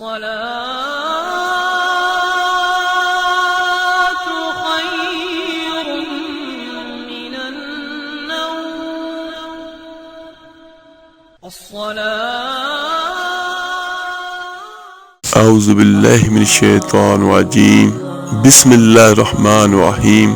الصلاة خير من النوم اعوذ باللہ من الشیطان الرجیم بسم اللہ الرحمن الرحیم۔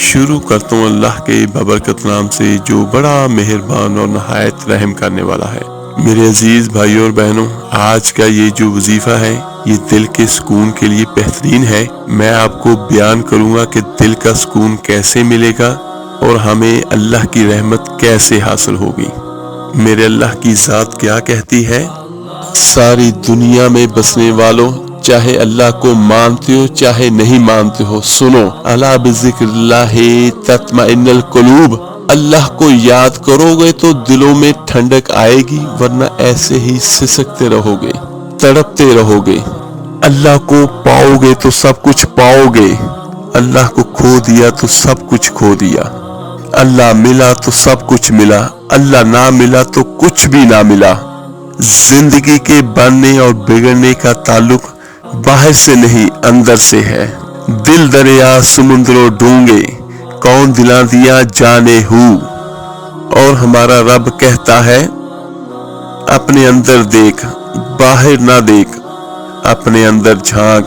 شروع کرتا ہوں اللہ کے بابرکت نام سے جو بڑا مہربان اور نہایت رحم کرنے والا ہے۔ میرے عزیز بھائیوں اور بہنوں، آج کا یہ جو وظیفہ ہے یہ دل کے سکون کے لیے بہترین ہے۔ میں آپ کو بیان کروں گا کہ دل کا سکون کیسے ملے گا اور ہمیں اللہ کی رحمت کیسے حاصل ہوگی۔ میرے اللہ کی ذات کیا کہتی ہے؟ ساری دنیا میں بسنے والوں، چاہے اللہ کو مانتے ہو چاہے نہیں مانتے ہو، سنو، الا بذکر اللہ تطمئن القلوب، اللہ کو یاد کرو گے تو دلوں میں ٹھنڈک آئے گی، ورنہ ایسے ہی سسکتے رہو گے، تڑپتے رہو گے۔ اللہ کو پاؤ گے تو سب کچھ پاؤ گے، اللہ کو کھو دیا تو سب کچھ کھو دیا۔ اللہ ملا تو سب کچھ ملا، اللہ نہ ملا تو کچھ بھی نہ ملا۔ زندگی کے بننے اور بگڑنے کا تعلق باہر سے نہیں اندر سے ہے۔ دل دریا سمندروں ڈونگے، کون دلا دیا جانے ہو۔ اور ہمارا رب کہتا ہے اپنے اندر دیکھ، باہر نہ دیکھ، اپنے اندر جھانک،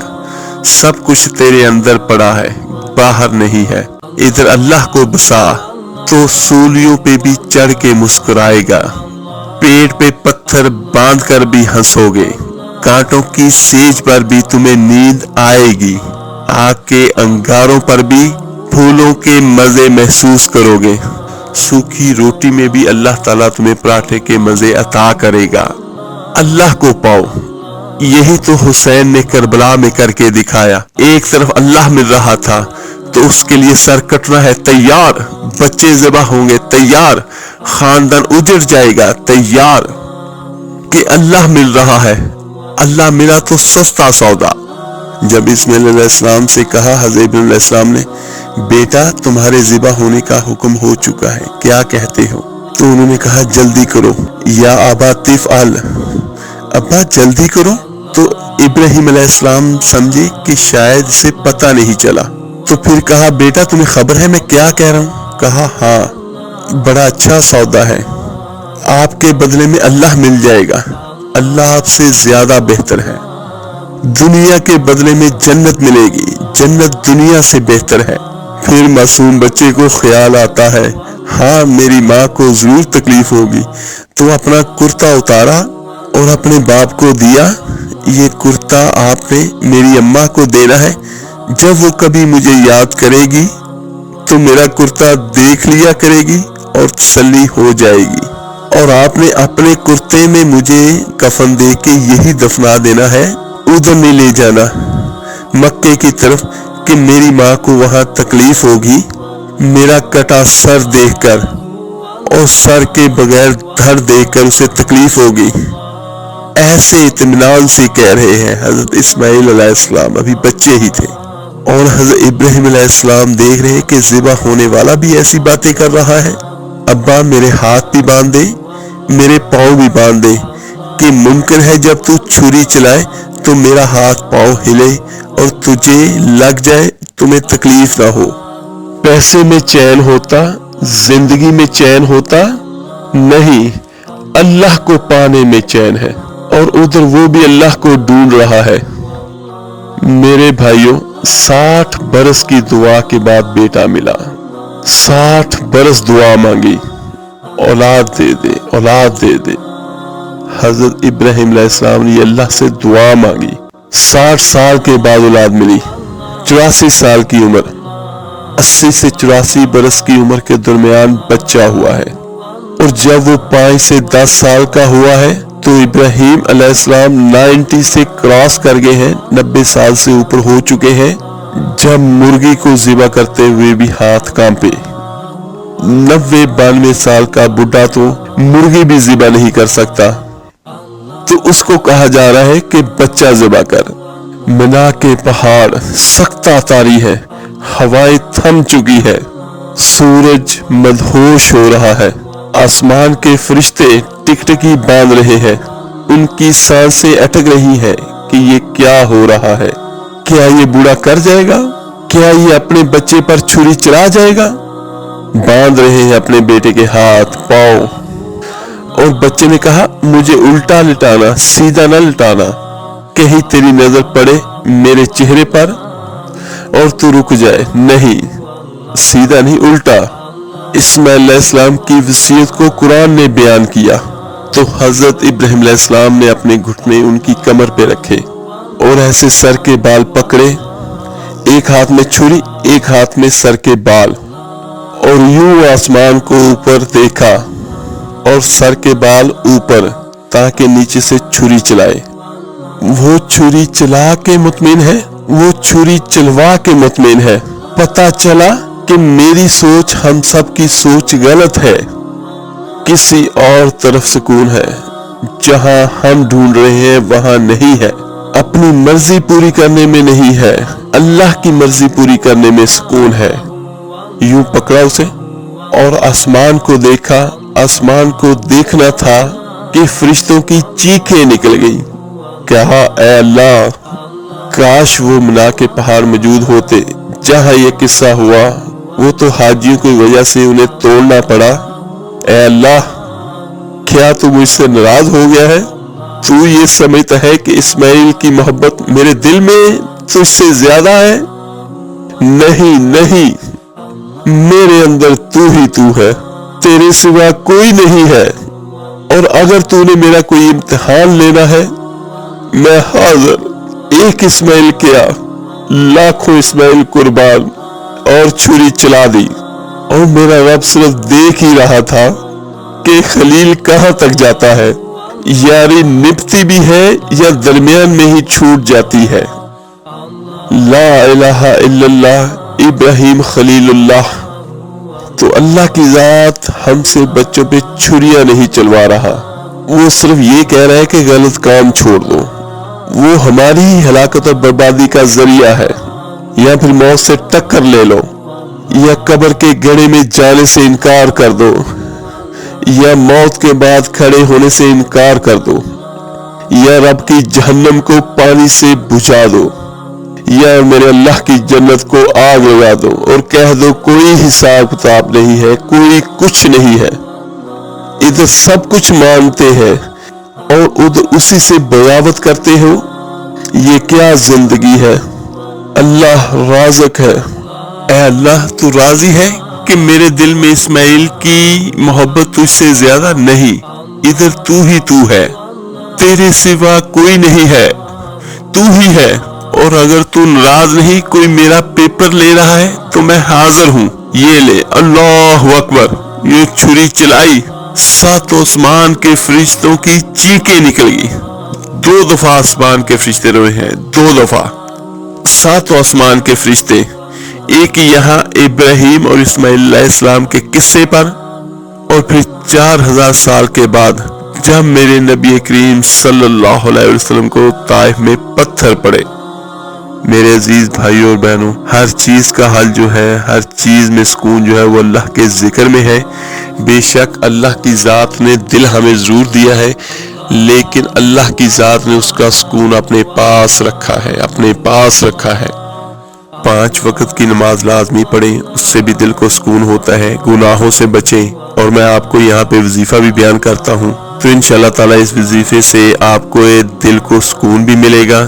سب کچھ تیرے اندر پڑا ہے، باہر نہیں ہے۔ ادھر اللہ کو بسا تو سولیوں پہ بھی چڑھ کے مسکرائے گا، پیٹ پہ پتھر باندھ کر بھی ہنسو گے، کانٹوں کی سیج پر بھی تمہیں نیند آئے گی، آگ کے انگاروں پر بھی پھولوں کے مزے محسوس کرو گے، سوکھی روٹی میں بھی اللہ تعالیٰ تمہیں پراٹھے کے مزے عطا کرے گا۔ اللہ کو پاؤ، یہی تو حسین نے کربلا میں کر کے دکھایا۔ ایک طرف اللہ مل رہا تھا تو اس کے لیے سر کٹنا ہے، تیار، بچے ذبح ہوں گے، تیار، خاندان اجڑ جائے گا، تیار، کہ اللہ مل رہا ہے۔ اللہ ملا تو سستا سودا۔ جب اسماعیل علیہ السلام سے کہا حضرت ابراہیم علیہ السلام نے، بیٹا تمہارے ذبح ہونے کا حکم ہو چکا ہے، کیا کہتے ہو؟ تو انہوں نے کہا جلدی کرو، یا ابا تفعل، ابا جلدی کرو۔ تو ابراہیم علیہ السلام سمجھے کہ شاید اسے پتہ نہیں چلا، تو پھر کہا بیٹا تمہیں خبر ہے میں کیا کہہ رہا ہوں؟ کہا ہاں، بڑا اچھا سودا ہے، آپ کے بدلے میں اللہ مل جائے گا، اللہ آپ سے زیادہ بہتر ہے، دنیا کے بدلے میں جنت ملے گی، جنت دنیا سے بہتر ہے۔ پھر معصوم بچے کو خیال آتا ہے ہاں میری ماں کو ضرور تکلیف ہوگی، تو اپنا کرتا اتارا اور اپنے باپ کو دیا، یہ کرتا آپ نے میری اماں کو دینا ہے، جب وہ کبھی مجھے یاد کرے گی تو میرا کرتا دیکھ لیا کرے گی اور تسلی ہو جائے گی، اور آپ نے اپنے کرتے میں مجھے کفن دے کے یہی دفنا دینا ہے، ادھر نہیں لے جانا مکے کی طرف کہ میری ماں کو وہاں تکلیف ہوگی میرا کٹا سر دیکھ کر، اور سر کے بغیر دھڑ دیکھ کر اسے تکلیف ہوگی۔ ایسے اطمینان سے کہہ رہے ہیں حضرت اسماعیل علیہ السلام، ابھی بچے ہی تھے، اور حضرت ابراہیم علیہ السلام دیکھ رہے کہ ذبح ہونے والا بھی ایسی باتیں کر رہا ہے۔ ابا میرے ہاتھ بھی باندھ دے، میرے پاؤں بھی باندھ دے، کہ ممکن ہے جب تو چھری چلائے تو میرا ہاتھ پاؤں ہلے اور تجھے لگ جائے، تمہیں تکلیف نہ ہو۔ پیسے میں چین ہوتا، زندگی میں چین ہوتا نہیں، اللہ کو پانے میں چین ہے، اور ادھر وہ بھی اللہ کو ڈھونڈ رہا ہے۔ میرے بھائیوں، 60 برس کی دعا کے بعد بیٹا ملا، 60 برس دعا مانگی، اولاد دے دے، اولاد دے دے۔ حضرت ابراہیم علیہ السلام نے اللہ سے دعا مانگی، 60 سال کے بعد اولاد ملی، 84 سال کی عمر، 80 سے 84 برس کی عمر کے درمیان بچہ ہوا ہے، اور جب وہ 5 سے 10 سال کا ہوا ہے تو ابراہیم علیہ السلام 90 سے کراس کر گئے ہیں، 90 سال سے اوپر ہو چکے ہیں، جب مرغی کو ذبح کرتے ہوئے بھی ہاتھ کانپے۔ 90-92 سال کا بڈھا تو مرغی بھی ذبح نہیں کر سکتا، تو اس کو کہا جا رہا ہے کہ بچہ ذبح کر۔ منا کے پہاڑ سختہ طاری ہے، ہوائیں تھم چکی ہے، سورج مدہوش ہو رہا ہے، آسمان کے فرشتے ٹکٹکی باندھ رہے ہیں، ان کی سانسیں اٹک رہی ہیں کہ یہ کیا ہو رہا ہے، کیا یہ بوڑھا کر جائے گا، کیا یہ اپنے بچے پر چھری چلا جائے گا؟ باندھ رہے ہیں اپنے بیٹے کے ہاتھ پاؤں، اور بچے نے کہا مجھے الٹا لٹانا، سیدھا نہ لٹانا، کہیں تیری نظر پڑے میرے چہرے پر اور تو رک جائے۔ نہیں، سیدھا نہیں، الٹا۔ اسماعیل علیہ السلام کی وصیت کو قرآن نے بیان کیا تو حضرت ابراہیم علیہ السلام نے اپنے گھٹنے ان کی کمر پہ رکھے اور ایسے سر کے بال پکڑے، ایک ہاتھ میں چھری، ایک ہاتھ میں سر کے بال، اور یوں آسمان کو اوپر دیکھا اور سر کے بال اوپر تاکہ نیچے سے چھری چلائے۔ وہ چھری چلا کے مطمئن ہے، وہ چھری چلوا کے مطمئن ہے۔ پتہ چلا کہ میری سوچ ہم سب کی سوچ غلط ہے، کسی اور طرف سکون ہے، جہاں ہم ڈھونڈ رہے ہیں وہاں نہیں ہے، اپنی مرضی پوری کرنے میں نہیں ہے، اللہ کی مرضی پوری کرنے میں سکون ہے۔ یوں پکڑا اسے اور آسمان کو دیکھا۔ آسمان کو دیکھنا تھا کہ فرشتوں کی چیخیں نکل گئی، کہا اے اللہ کاش وہ منا کے پہاڑ موجود ہوتے جہاں یہ قصہ ہوا، وہ تو حاجیوں کی وجہ سے انہیں توڑنا پڑا۔ اے اللہ کیا تو مجھ سے ناراض ہو گیا ہے؟ تو یہ سمجھتا ہے کہ اسماعیل کی محبت میرے دل میں تجھ سے زیادہ ہے؟ نہیں نہیں، میرے اندر تو ہی تو ہے، تیرے سوا کوئی نہیں ہے، اور اگر تو نے میرا کوئی امتحان لینا ہے میں حاضر۔ ایک اسماعیل کیا، لاکھوں اسماعیل قربان، اور چھری چلا دی، اور میرا رب صرف دیکھ ہی رہا تھا کہ خلیل کہاں تک جاتا ہے، یاری نبھتی بھی ہے یا درمیان میں ہی چھوٹ جاتی ہے۔ لا الہ الا اللہ ابراہیم خلیل اللہ۔ تو اللہ کی ذات ہم سے بچوں پہ چھریاں نہیں چلوا رہا، وہ صرف یہ کہہ رہا ہے کہ غلط کام چھوڑ دو۔ وہ ہماری ہی ہلاکت اور بربادی کا ذریعہ ہے، یا پھر موت سے ٹکر لے لو، یا قبر کے گڑھے میں جانے سے انکار کر دو، یا موت کے بعد کھڑے ہونے سے انکار کر دو، یا رب کی جہنم کو پانی سے بجھا دو، یا میرے اللہ کی جنت کو آگ لگا دو اور کہہ دو کوئی حساب کتاب نہیں ہے، کوئی کچھ نہیں ہے۔ ادھر سب کچھ مانتے ہیں اور ادھر اسی سے بغاوت کرتے ہو، یہ کیا زندگی ہے؟ اللہ رازق ہے۔ اے اللہ تو راضی ہے کہ میرے دل میں اسماعیل کی محبت تجھ سے زیادہ نہیں، ادھر تو ہی تو ہے، تیرے سوا کوئی نہیں ہے، تو ہی ہے، اور اگر تو ناراض نہیں کوئی میرا پیپر لے رہا ہے تو میں حاضر ہوں، یہ لے۔ اللہ اکبر، یہ چھری چلائی، سات آسمان کے فرشتوں کی چیخیں نکل گئی۔ 2 دفعہ آسمان کے فرشتے روئے ہیں، 2 دفعہ 7 آسمان کے فرشتے، ایک یہاں ابراہیم اور اسماعیل علیہ السلام کے قصے پر، اور پھر 4000 سال کے بعد جب میرے نبی کریم صلی اللہ علیہ وسلم کو طائف میں پتھر پڑے۔ میرے عزیز بھائیوں اور بہنوں، ہر چیز کا حل جو ہے، ہر چیز میں سکون جو ہے وہ اللہ کے ذکر میں ہے۔ بے شک اللہ کی ذات نے دل ہمیں ضرور دیا ہے، لیکن اللہ کی ذات نے اس کا سکون اپنے پاس رکھا ہے، اپنے پاس رکھا ہے۔ 5 وقت کی نماز لازمی پڑھیں، اس سے بھی دل کو سکون ہوتا ہے، گناہوں سے بچیں، اور میں آپ کو یہاں پہ وظیفہ بھی بیان کرتا ہوں، تو انشاءاللہ تعالیٰ اس وظیفے سے آپ کو دل کو سکون بھی ملے گا۔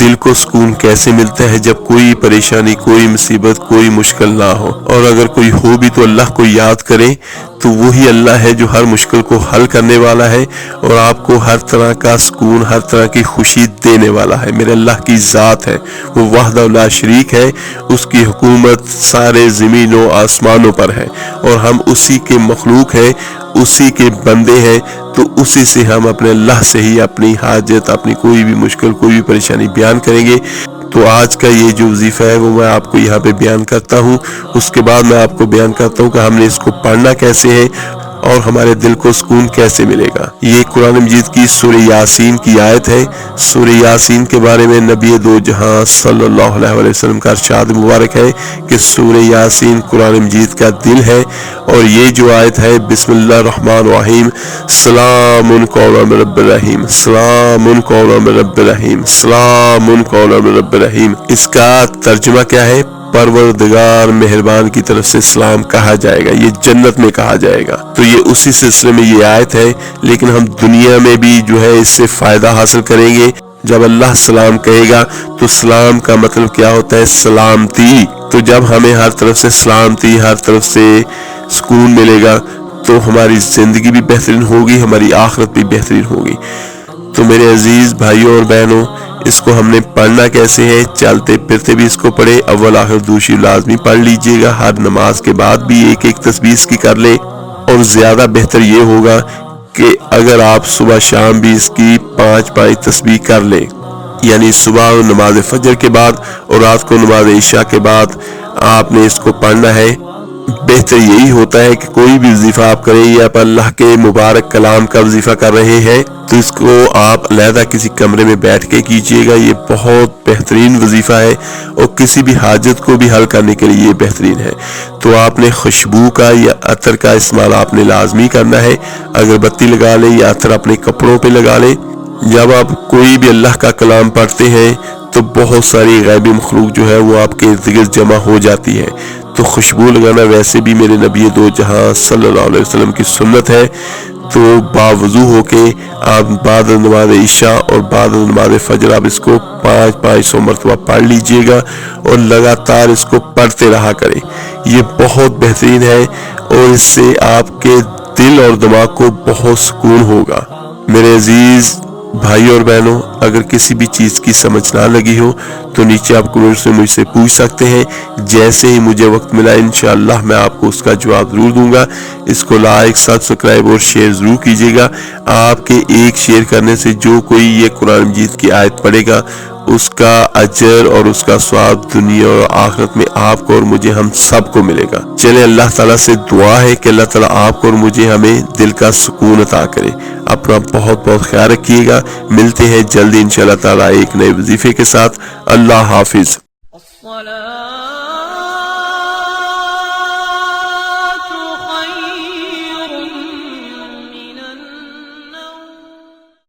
دل کو سکون کیسے ملتا ہے؟ جب کوئی پریشانی، کوئی مصیبت، کوئی مشکل نہ ہو، اور اگر کوئی ہو بھی تو اللہ کو یاد کریں، تو وہی اللہ ہے جو ہر مشکل کو حل کرنے والا ہے اور آپ کو ہر طرح کا سکون، ہر طرح کی خوشی دینے والا ہے۔ میرے اللہ کی ذات ہے، وہ وحدہ لا شریک ہے، اس کی حکومت سارے زمین و آسمانوں پر ہے، اور ہم اسی کے مخلوق ہیں، اسی کے بندے ہیں، تو اسی سے ہم اپنے اللہ سے ہی اپنی حاجت، اپنی کوئی بھی مشکل، کوئی بھی پریشانی بیان کریں گے۔ تو آج کا یہ جو وظیفہ ہے وہ میں آپ کو یہاں پہ بیان کرتا ہوں، اس کے بعد میں آپ کو بیان کرتا ہوں کہ ہم نے اس کو پڑھنا کیسے ہے، اور ہمارے دل کو سکون کیسے ملے گا۔ یہ قرآن مجید کی سورہ یاسین کی آیت ہے۔ سورہ یاسین کے بارے میں نبی دو جہاں صلی اللہ علیہ وسلم کا ارشاد مبارک ہے کہ سورہ یاسین قرآن مجید کا دل ہے، اور یہ جو آیت ہے بسم اللہ الرحمن الرحیم سلام قولا من رب الرحیم، سلام قولا من رب الرحیم، سلام قولا من رب الرحیم، اس کا ترجمہ کیا ہے؟ پروردگار مہربان کی طرف سے سلام کہا جائے گا، یہ جنت میں کہا جائے گا۔ تو یہ اسی سلسلے میں یہ آیت ہے، لیکن ہم دنیا میں بھی جو ہے اس سے فائدہ حاصل کریں گے۔ جب اللہ سلام کہے گا تو سلام کا مطلب کیا ہوتا ہے؟ سلامتی۔ تو جب ہمیں ہر طرف سے سلامتی، ہر طرف سے سکون ملے گا تو ہماری زندگی بھی بہترین ہوگی، ہماری آخرت بھی بہترین ہوگی۔ تو میرے عزیز بھائیوں اور بہنوں، اس کو ہم نے پڑھنا کیسے ہے؟ چلتے پھرتے بھی اس کو پڑھے، اول آخر دوسری لازمی پڑھ لیجئے گا، ہر نماز کے بعد بھی ایک ایک تسبیح اس کی کر لیں، اور زیادہ بہتر یہ ہوگا کہ اگر آپ صبح شام بھی اس کی 5 تسبیح کر لیں، یعنی صبح نماز فجر کے بعد اور رات کو نماز عشاء کے بعد آپ نے اس کو پڑھنا ہے۔ بہتر یہی ہوتا ہے کہ کوئی بھی وظیفہ آپ کریں یا آپ اللہ کے مبارک کلام کا وظیفہ کر رہے ہیں تو اس کو آپ علیحدہ کسی کمرے میں بیٹھ کے کیجئے گا، یہ بہت بہترین وظیفہ ہے، اور کسی بھی حاجت کو بھی حل کرنے کے لیے یہ بہترین ہے۔ تو آپ نے خوشبو کا یا عطر کا استعمال آپ نے لازمی کرنا ہے، اگربتی لگا لیں یا عطر اپنے کپڑوں پہ لگا لیں۔ جب آپ کوئی بھی اللہ کا کلام پڑھتے ہیں تو بہت ساری غیبی مخلوق جو ہے وہ آپ کے ارد گرد جمع ہو جاتی ہے، تو خوشبو لگانا ویسے بھی میرے نبی دو جہاں صلی اللہ علیہ وسلم کی سنت ہے۔ تو باوضو ہو کے آپ بعد نماز عشاء اور بعد نماز فجر آپ اس کو 500 مرتبہ پڑھ لیجئے گا، اور لگاتار اس کو پڑھتے رہا کریں، یہ بہت بہترین ہے، اور اس سے آپ کے دل اور دماغ کو بہت سکون ہوگا۔ میرے عزیز بھائی اور بہنوں، اگر کسی بھی چیز کی سمجھ نہ لگی ہو تو نیچے آپ کمنٹ سے مجھ سے پوچھ سکتے ہیں، جیسے ہی مجھے وقت ملا انشاءاللہ میں آپ کو اس کا جواب ضرور دوں گا۔ اس کو لائک، سبسکرائب اور شیئر ضرور کیجیے گا۔ آپ کے ایک شیئر کرنے سے جو کوئی یہ قرآن مجید کی آیت پڑھے گا اس کا اجر اور اس کا ثواب دنیا اور آخرت میں آپ کو اور مجھے ہم سب کو ملے گا۔ چلے اللہ تعالیٰ سے دعا ہے کہ اللہ تعالیٰ آپ کو اور مجھے ہمیں دل کا سکون عطا کرے۔ اپنا بہت بہت خیال رکھیے گا، ملتے ہیں جلدی انشاءاللہ تعالیٰ ایک نئے وظیفے کے ساتھ۔ اللہ حافظ۔